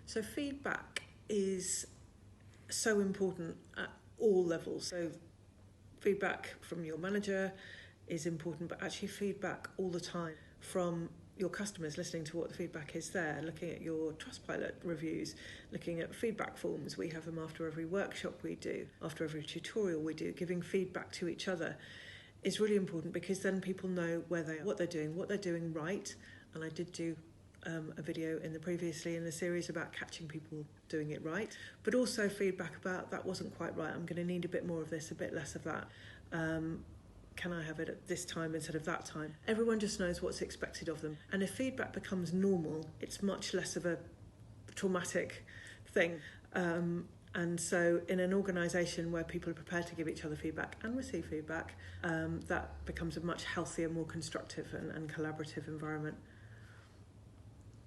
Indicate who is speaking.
Speaker 1: So feedback is so important at all levels. So feedback from your manager is important, but actually feedback all the time from your customers, listening to what the feedback is there, looking at your Trustpilot reviews, looking at feedback forms. We have them after every workshop we do, after every tutorial we do. Giving feedback to each other is really important, because then people know what they're doing right. And I did do a video in the series about catching people doing it right, but also feedback about that wasn't quite right. I'm going to need a bit more of this, a bit less of that. Can I have it at this time instead of that time? Everyone just knows what's expected of them. And if feedback becomes normal, it's much less of a traumatic thing. And so in an organisation where people are prepared to give each other feedback and receive feedback, that becomes a much healthier, more constructive and collaborative environment.